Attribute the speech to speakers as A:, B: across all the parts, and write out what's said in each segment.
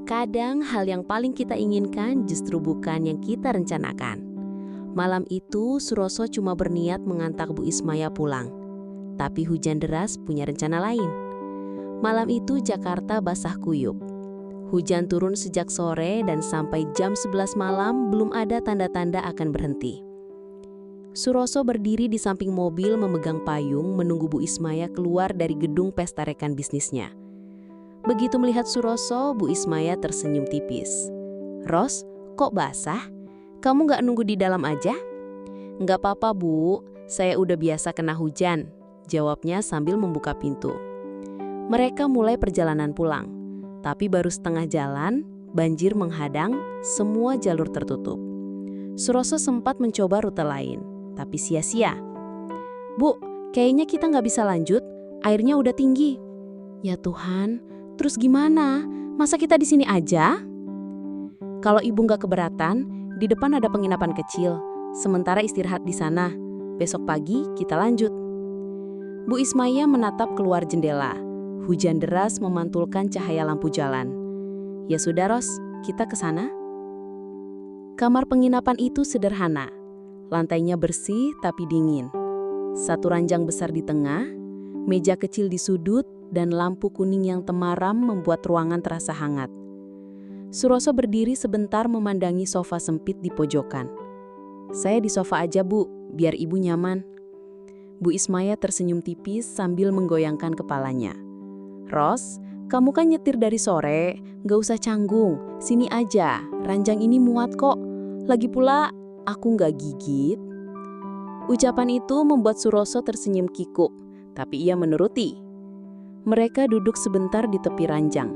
A: Kadang hal yang paling kita inginkan justru bukan yang kita rencanakan. Malam itu Suroso cuma berniat mengantar Bu Ismaya pulang. Tapi hujan deras punya rencana lain. Malam itu Jakarta basah kuyup. Hujan turun sejak sore dan sampai jam 11 malam belum ada tanda-tanda akan berhenti. Suroso berdiri di samping mobil memegang payung menunggu Bu Ismaya keluar dari gedung pesta rekan bisnisnya. Begitu melihat Suroso, Bu Ismaya tersenyum tipis. "Ros, kok basah? Kamu nggak nunggu di dalam aja?" "Nggak apa-apa, Bu. Saya udah biasa kena hujan," jawabnya sambil membuka pintu. Mereka mulai perjalanan pulang. Tapi baru setengah jalan, banjir menghadang, semua jalur tertutup. Suroso sempat mencoba rute lain, tapi sia-sia. "Bu, kayaknya kita nggak bisa lanjut. Airnya udah tinggi." "Ya Tuhan, terus gimana? Masa kita di sini aja?" "Kalau ibu nggak keberatan, di depan ada penginapan kecil. Sementara istirahat di sana. Besok pagi kita lanjut." Bu Ismaya menatap keluar jendela. Hujan deras memantulkan cahaya lampu jalan. "Ya sudah, Ros, kita ke sana." Kamar penginapan itu sederhana. Lantainya bersih tapi dingin. Satu ranjang besar di tengah, meja kecil di sudut, dan lampu kuning yang temaram membuat ruangan terasa hangat. Suroso berdiri sebentar memandangi sofa sempit di pojokan. "Saya di sofa aja, Bu, biar ibu nyaman." Bu Ismaya tersenyum tipis sambil menggoyangkan kepalanya. "Ros, kamu kan nyetir dari sore, gak usah canggung, sini aja, ranjang ini muat kok. Lagi pula, aku gak gigit." Ucapan itu membuat Suroso tersenyum kikuk, tapi ia menuruti. Mereka duduk sebentar di tepi ranjang,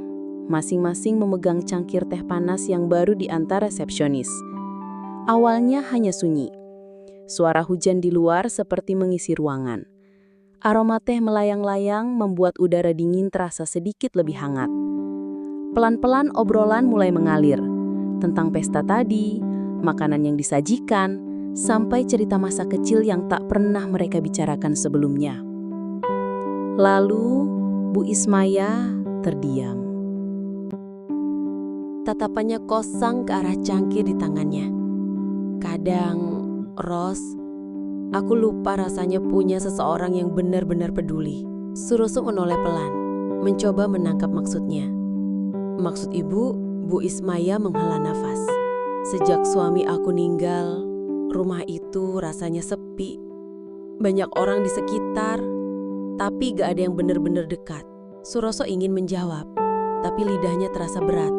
A: masing-masing memegang cangkir teh panas yang baru diantar resepsionis. Awalnya hanya sunyi. Suara hujan di luar seperti mengisi ruangan. Aroma teh melayang-layang membuat udara dingin terasa sedikit lebih hangat. Pelan-pelan obrolan mulai mengalir. Tentang pesta tadi, makanan yang disajikan, sampai cerita masa kecil yang tak pernah mereka bicarakan sebelumnya. Lalu, Bu Ismaya terdiam. Tatapannya kosong ke arah cangkir di tangannya. "Kadang, Ros, aku lupa rasanya punya seseorang yang benar-benar peduli." Suroso menoleh pelan, mencoba menangkap maksudnya. "Maksud ibu?" Bu Ismaya menghela nafas. "Sejak suami aku ninggal, rumah itu rasanya sepi. Banyak orang di sekitar, tapi gak ada yang benar-benar dekat." Suroso ingin menjawab, tapi lidahnya terasa berat.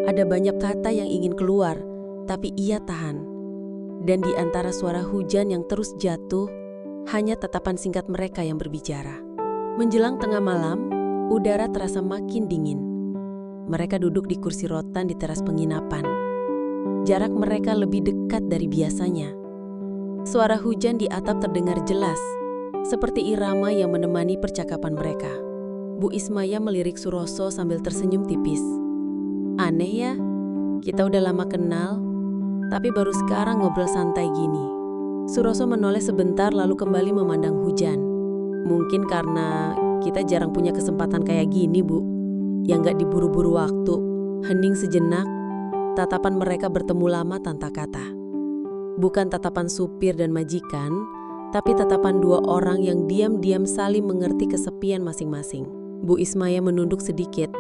A: Ada banyak kata yang ingin keluar, tapi ia tahan. Dan di antara suara hujan yang terus jatuh, hanya tatapan singkat mereka yang berbicara. Menjelang tengah malam, udara terasa makin dingin. Mereka duduk di kursi rotan di teras penginapan. Jarak mereka lebih dekat dari biasanya. Suara hujan di atap terdengar jelas, seperti irama yang menemani percakapan mereka. Bu Ismaya melirik Suroso sambil tersenyum tipis. "Aneh ya, kita udah lama kenal, tapi baru sekarang ngobrol santai gini." Suroso menoleh sebentar lalu kembali memandang hujan. "Mungkin karena kita jarang punya kesempatan kayak gini, Bu, yang gak diburu-buru waktu." Hening sejenak, tatapan mereka bertemu lama tanpa kata. Bukan tatapan supir dan majikan, tapi tatapan dua orang yang diam-diam saling mengerti kesepian masing-masing. Bu Ismaya menunduk sedikit.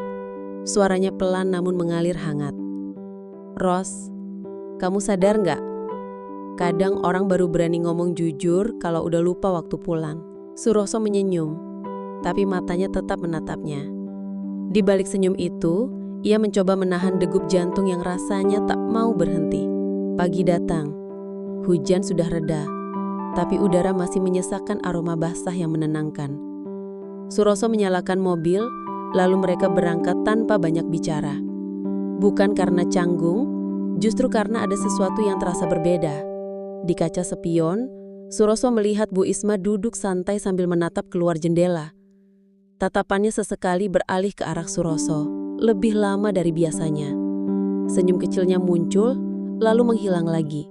A: Suaranya pelan namun mengalir hangat. "Ros, kamu sadar nggak? Kadang orang baru berani ngomong jujur kalau udah lupa waktu pulang." Suroso menyenyum, tapi matanya tetap menatapnya. Di balik senyum itu, ia mencoba menahan degup jantung yang rasanya tak mau berhenti. Pagi datang. Hujan sudah reda, tapi udara masih menyesakkan aroma basah yang menenangkan. Suroso menyalakan mobil, lalu mereka berangkat tanpa banyak bicara. Bukan karena canggung, justru karena ada sesuatu yang terasa berbeda. Di kaca spion, Suroso melihat Bu Isma duduk santai sambil menatap keluar jendela. Tatapannya sesekali beralih ke arah Suroso, lebih lama dari biasanya. Senyum kecilnya muncul, lalu menghilang lagi,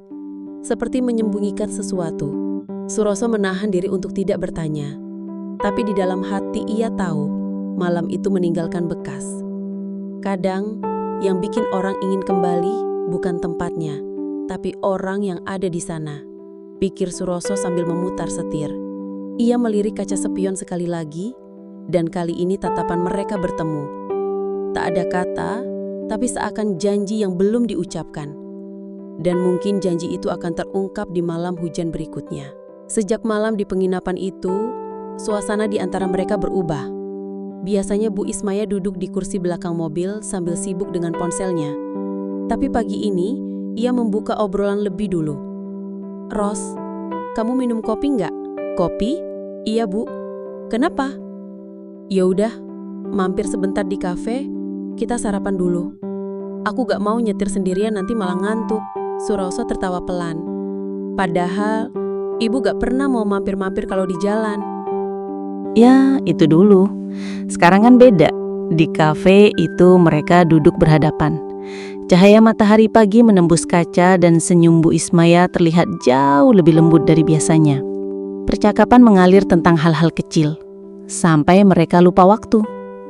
A: seperti menyembunyikan sesuatu. Suroso menahan diri untuk tidak bertanya. Tapi di dalam hati ia tahu, malam itu meninggalkan bekas. Kadang, Yang bikin orang ingin kembali bukan tempatnya, tapi orang yang ada di sana, pikir Suroso sambil memutar setir. Ia melirik kaca spion sekali lagi, dan kali ini tatapan mereka bertemu. Tak ada kata, tapi seakan janji yang belum diucapkan. Dan mungkin janji itu akan terungkap di malam hujan berikutnya. Sejak malam di penginapan itu, suasana di antara mereka berubah. Biasanya Bu Ismaya duduk di kursi belakang mobil sambil sibuk dengan ponselnya. Tapi pagi ini, ia membuka obrolan lebih dulu. "Ros, kamu minum kopi nggak?" "Kopi? Iya, Bu." "Kenapa?" "Ya udah, mampir sebentar di kafe, kita sarapan dulu. Aku gak mau nyetir sendirian nanti malah ngantuk." Suroso tertawa pelan. "Padahal, ibu gak pernah mau mampir-mampir kalau di jalan."
B: Ya, itu dulu. Sekarang kan beda. Di kafe itu mereka duduk berhadapan. Cahaya matahari pagi menembus kaca dan senyum Bu Ismaya terlihat jauh lebih lembut dari biasanya. Percakapan mengalir tentang hal-hal kecil, sampai mereka lupa waktu.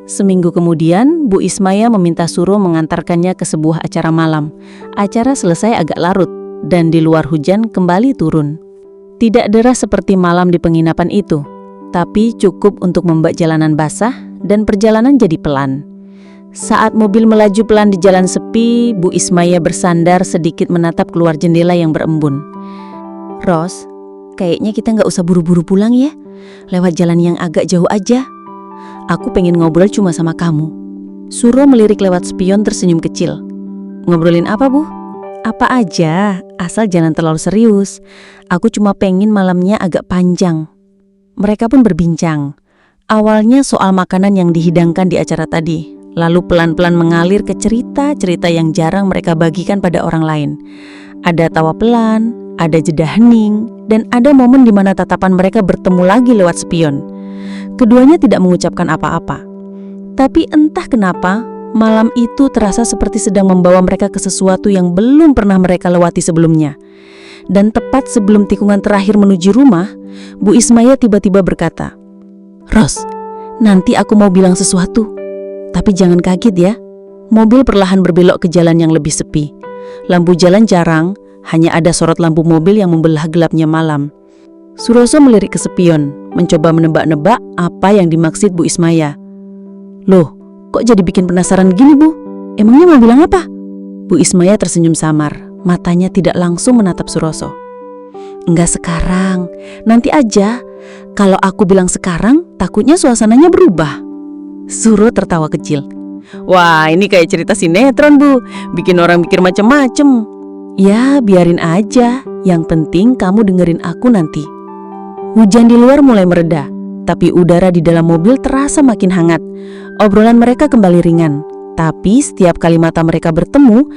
B: Seminggu kemudian, Bu Ismaya meminta Suro mengantarkannya ke sebuah acara malam. Acara selesai agak larut, dan di luar hujan kembali turun. Tidak deras seperti malam di penginapan itu, tapi cukup untuk membuat jalanan basah dan perjalanan jadi pelan. Saat mobil melaju pelan di jalan sepi, Bu Ismaya bersandar sedikit menatap keluar jendela yang berembun. "Ros, kayaknya kita nggak usah buru-buru pulang ya. Lewat jalan yang agak jauh aja. Aku pengen ngobrol cuma sama kamu." Suro melirik lewat spion tersenyum kecil. "Ngobrolin apa, Bu?" "Apa aja, asal jangan terlalu serius. Aku cuma pengen malamnya agak panjang." Mereka pun berbincang. Awalnya soal makanan yang dihidangkan di acara tadi, lalu pelan-pelan mengalir ke cerita-cerita yang jarang mereka bagikan pada orang lain. Ada tawa pelan, ada jeda hening, dan ada momen di mana tatapan mereka bertemu lagi lewat spion. Keduanya tidak mengucapkan apa-apa. Tapi entah kenapa, malam itu terasa seperti sedang membawa mereka ke sesuatu yang belum pernah mereka lewati sebelumnya. Dan tepat sebelum tikungan terakhir menuju rumah, Bu Ismaya tiba-tiba berkata, "Ros, nanti aku mau bilang sesuatu. Tapi jangan kaget ya." Mobil perlahan berbelok ke jalan yang lebih sepi. Lampu jalan jarang, hanya ada sorot lampu mobil yang membelah gelapnya malam. Suroso melirik ke spion, mencoba menebak-nebak apa yang dimaksud Bu Ismaya. "Loh, kok jadi bikin penasaran gini, Bu? Emangnya mau bilang apa?" Bu Ismaya tersenyum samar, matanya tidak langsung menatap Suroso. "Enggak sekarang, nanti aja. Kalau aku bilang sekarang, takutnya suasananya berubah." Suro tertawa kecil. "Wah, ini kayak cerita sinetron, Bu. Bikin orang mikir macem-macem." "Ya, biarin aja. Yang penting kamu dengerin aku nanti." Hujan di luar mulai mereda, tapi udara di dalam mobil terasa makin hangat. Obrolan mereka kembali ringan, tapi setiap kali mata mereka bertemu,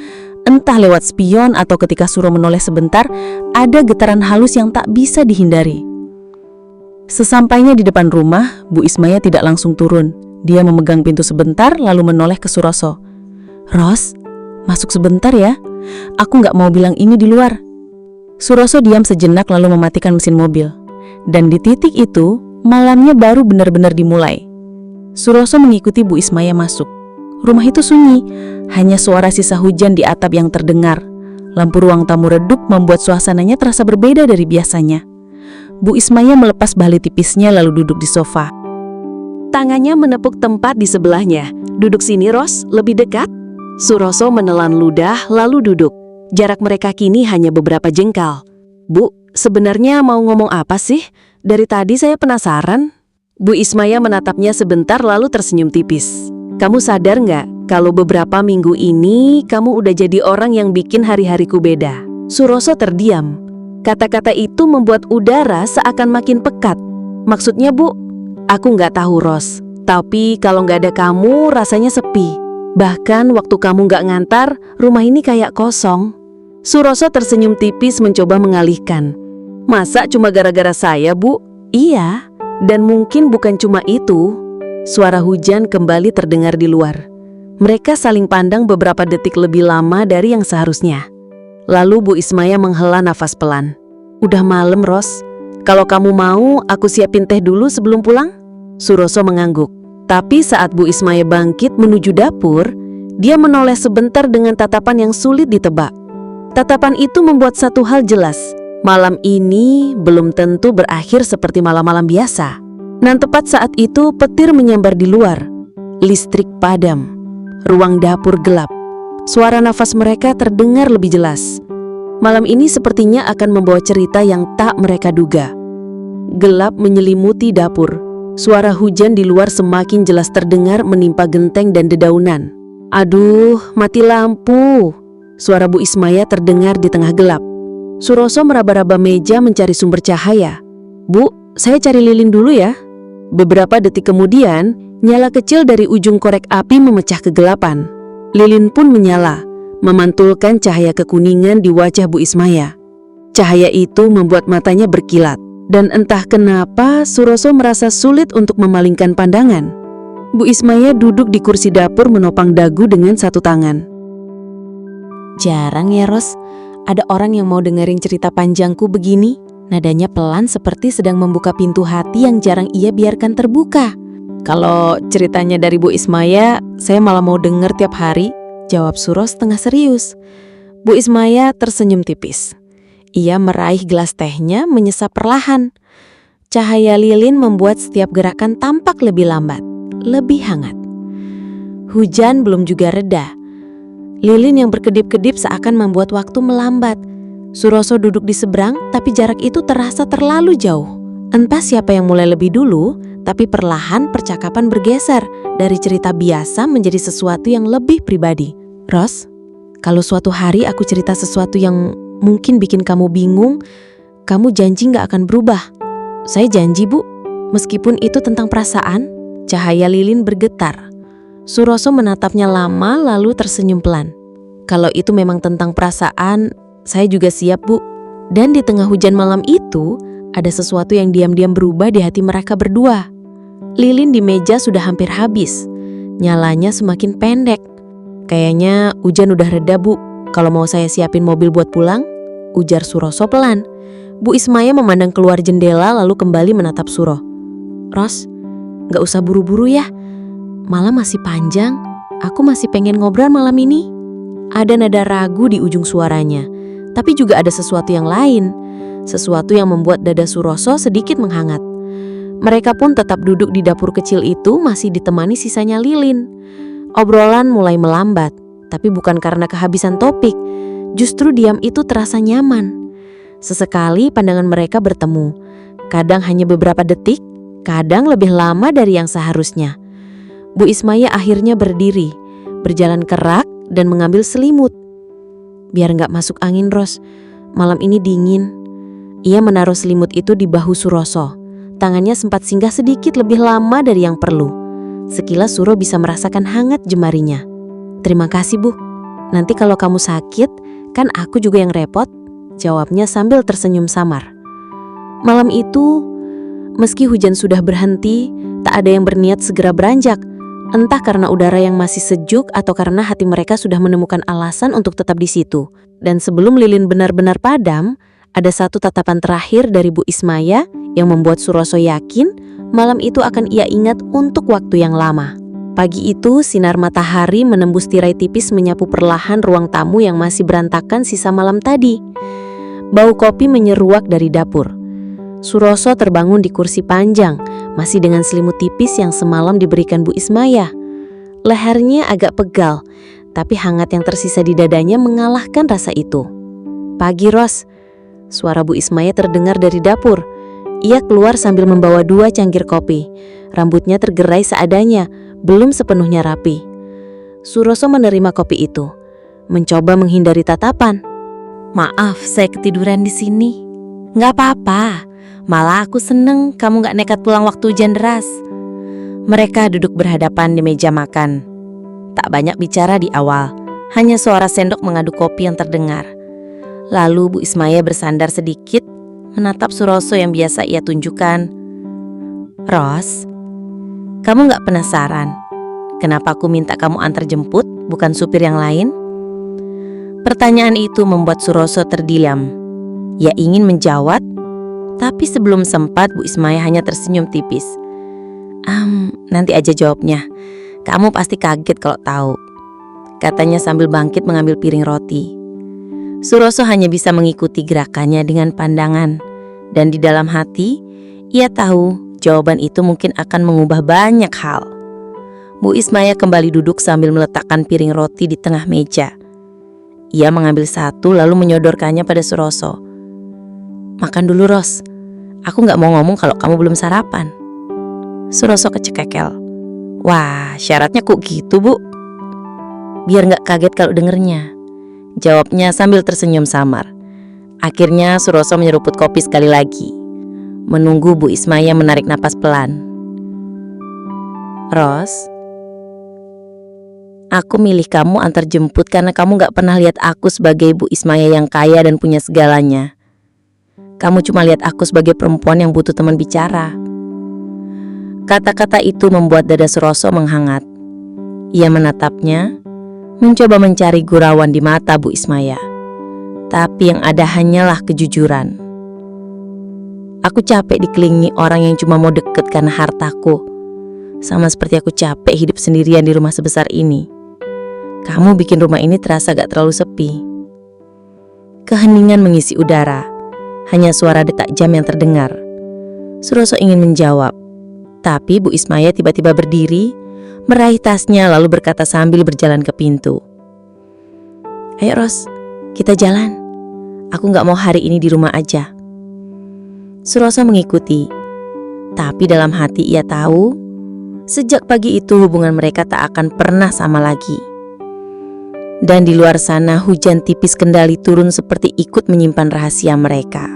B: entah lewat spion atau ketika Suro menoleh sebentar, ada getaran halus yang tak bisa dihindari. Sesampainya di depan rumah, Bu Ismaya tidak langsung turun. Dia memegang pintu sebentar lalu menoleh ke Suroso. "Ros, masuk sebentar ya. Aku nggak mau bilang ini di luar." Suroso diam sejenak lalu mematikan mesin mobil. Dan di titik itu, malamnya baru benar-benar dimulai. Suroso mengikuti Bu Ismaya masuk. Rumah itu sunyi, hanya suara sisa hujan di atap yang terdengar. Lampu ruang tamu redup membuat suasananya terasa berbeda dari biasanya. Bu Ismaya melepas bali tipisnya lalu duduk di sofa. Tangannya menepuk tempat di sebelahnya. "Duduk sini, Ros, lebih dekat." Suroso menelan ludah lalu duduk. Jarak mereka kini hanya beberapa jengkal. "Bu, sebenarnya mau ngomong apa sih? Dari tadi saya penasaran." Bu Ismaya menatapnya sebentar lalu tersenyum tipis. "Kamu sadar nggak kalau beberapa minggu ini kamu udah jadi orang yang bikin hari-hariku beda?" Suroso terdiam. Kata-kata itu membuat udara seakan makin pekat. "Maksudnya, Bu?" "Aku nggak tahu, Ros. Tapi kalau nggak ada kamu rasanya sepi. Bahkan waktu kamu nggak ngantar, rumah ini kayak kosong." Suroso tersenyum tipis mencoba mengalihkan. "Masa cuma gara-gara saya, Bu?" "Iya, dan mungkin bukan cuma itu." Suara hujan kembali terdengar di luar. Mereka saling pandang beberapa detik lebih lama dari yang seharusnya. Lalu Bu Ismaya menghela nafas pelan. "Udah malam, Ros. Kalau kamu mau, aku siapin teh dulu sebelum pulang?" Suroso mengangguk. Tapi saat Bu Ismaya bangkit menuju dapur, Dia menoleh sebentar dengan tatapan yang sulit ditebak. Tatapan itu membuat satu hal jelas. Malam ini belum tentu berakhir seperti malam-malam biasa. Dan tepat saat itu petir menyambar di luar. Listrik padam. Ruang dapur gelap. Suara nafas mereka terdengar lebih jelas. Malam ini sepertinya akan membawa cerita yang tak mereka duga. Gelap menyelimuti dapur. Suara hujan di luar semakin jelas terdengar menimpa genteng dan dedaunan. Aduh, mati lampu. Suara Bu Ismaya terdengar di tengah gelap. Suroso meraba-raba meja mencari sumber cahaya. Bu, saya cari lilin dulu ya. Beberapa detik kemudian, nyala kecil dari ujung korek api memecah kegelapan. Lilin pun menyala, memantulkan cahaya kekuningan di wajah Bu Ismaya. Cahaya itu membuat matanya berkilat, dan entah kenapa Suroso merasa sulit untuk memalingkan pandangan. Bu Ismaya duduk di kursi dapur menopang dagu dengan satu tangan.
A: Jarang ya, Ros, ada orang yang mau dengerin cerita panjangku begini. Nadanya pelan seperti sedang membuka pintu hati yang jarang ia biarkan terbuka. Kalau ceritanya dari Bu Ismaya, saya malah mau denger tiap hari, jawab Suros setengah serius. Bu Ismaya tersenyum tipis. Ia meraih gelas tehnya menyesap perlahan. Cahaya lilin membuat setiap gerakan tampak lebih lambat, lebih hangat. Hujan belum juga reda. Lilin yang berkedip-kedip seakan membuat waktu melambat. Suroso duduk di seberang, tapi jarak itu terasa terlalu jauh. Entah siapa yang mulai lebih dulu, tapi perlahan percakapan bergeser dari cerita biasa menjadi sesuatu yang lebih pribadi. Ros, kalau suatu hari aku cerita sesuatu yang mungkin bikin kamu bingung, kamu janji gak akan berubah? Saya janji, Bu. Meskipun itu tentang perasaan. Cahaya lilin bergetar. Suroso menatapnya lama lalu tersenyum pelan. Kalau itu memang tentang perasaan, saya juga siap, Bu. Dan di tengah hujan malam itu, ada sesuatu yang diam-diam berubah di hati mereka berdua. Lilin di meja sudah hampir habis. Nyalanya semakin pendek. Kayaknya hujan udah reda, Bu. Kalau mau saya siapin mobil buat pulang, ujar Suroso pelan. Bu Ismaya memandang keluar jendela lalu kembali menatap Suro. Ros, gak usah buru-buru ya. Malam masih panjang. Aku masih pengen ngobrol malam ini. Ada nada ragu di ujung suaranya. Tapi juga ada sesuatu yang lain. Sesuatu yang membuat dada Suroso sedikit menghangat. Mereka pun tetap duduk di dapur kecil itu masih ditemani sisanya lilin. Obrolan mulai melambat, tapi bukan karena kehabisan topik. Justru diam itu terasa nyaman. Sesekali pandangan mereka bertemu. Kadang hanya beberapa detik, kadang lebih lama dari yang seharusnya. Bu Ismaya akhirnya berdiri, berjalan kerak dan mengambil selimut. Biar gak masuk angin, Ros. Malam ini dingin. Ia menaruh selimut itu di bahu Suroso. Tangannya sempat singgah sedikit lebih lama dari yang perlu. Sekilas Suro bisa merasakan hangat jemarinya. Terima kasih, Bu. Nanti kalau kamu sakit, kan aku juga yang repot, jawabnya sambil tersenyum samar. Malam itu, meski hujan sudah berhenti, tak ada yang berniat segera beranjak. Entah karena udara yang masih sejuk atau karena hati mereka sudah menemukan alasan untuk tetap di situ. Dan sebelum lilin benar-benar padam, ada satu tatapan terakhir dari Bu Ismaya yang membuat Suroso yakin malam itu akan ia ingat untuk waktu yang lama. Pagi itu, sinar matahari menembus tirai tipis menyapu perlahan ruang tamu yang masih berantakan sisa malam tadi. Bau kopi menyeruak dari dapur. Suroso terbangun di kursi panjang, masih dengan selimut tipis yang semalam diberikan Bu Ismaya. Lehernya agak pegal, tapi hangat yang tersisa di dadanya mengalahkan rasa itu. Pagi, Ros. Suara Bu Ismaya terdengar dari dapur. Ia keluar sambil membawa 2 cangkir kopi. Rambutnya tergerai seadanya, belum sepenuhnya rapi. Suroso menerima kopi itu, mencoba menghindari tatapan. Maaf, saya ketiduran di sini. Gak apa-apa, malah aku seneng kamu gak nekat pulang waktu hujan deras. Mereka duduk berhadapan di meja makan. Tak banyak bicara di awal, hanya suara sendok mengaduk kopi yang terdengar. Lalu Bu Ismaya bersandar sedikit, menatap Suroso yang biasa ia tunjukkan. Ros, kamu gak penasaran kenapa aku minta kamu antar jemput, bukan supir yang lain? Pertanyaan itu membuat Suroso terdiam. Ia ingin menjawab, tapi sebelum sempat Bu Ismaya hanya tersenyum tipis. Nanti aja jawabnya. Kamu pasti kaget kalau tahu.
B: katanya sambil bangkit mengambil piring roti. Suroso hanya bisa mengikuti gerakannya dengan pandangan, dan di dalam hati, ia tahu jawaban itu mungkin akan mengubah banyak hal. Bu Ismaya kembali duduk sambil meletakkan piring roti di tengah meja. Ia mengambil satu lalu menyodorkannya pada Suroso. "Makan dulu, Ros. Aku gak mau ngomong kalau kamu belum sarapan." Suroso kecekekel. "Wah, syaratnya kok gitu, Bu?" "Biar gak kaget kalau dengernya," jawabnya sambil tersenyum samar. Akhirnya Suroso menyeruput kopi sekali lagi, menunggu Bu Ismaya menarik napas pelan. "Ros, aku milih kamu antar jemput karena kamu gak pernah lihat aku sebagai Bu Ismaya yang kaya dan punya segalanya. Kamu cuma lihat aku sebagai perempuan yang butuh teman bicara." Kata-kata itu membuat dada Suroso menghangat. Ia menatapnya, mencoba mencari gurauan di mata Bu Ismaya. Tapi yang ada hanyalah kejujuran. "Aku capek dikelilingi orang yang cuma mau deket karena hartaku. Sama seperti aku capek hidup sendirian di rumah sebesar ini. Kamu bikin rumah ini terasa gak terlalu sepi." Keheningan mengisi udara. Hanya suara detak jam yang terdengar. Suroso ingin menjawab, tapi Bu Ismaya tiba-tiba berdiri, meraih tasnya lalu berkata sambil berjalan ke pintu. "Ayo Ros, kita jalan. Aku gak mau hari ini di rumah aja." Suroso mengikuti, tapi dalam hati ia tahu, sejak pagi itu hubungan mereka tak akan pernah sama lagi. Dan di luar sana hujan tipis kendali turun seperti ikut menyimpan rahasia mereka.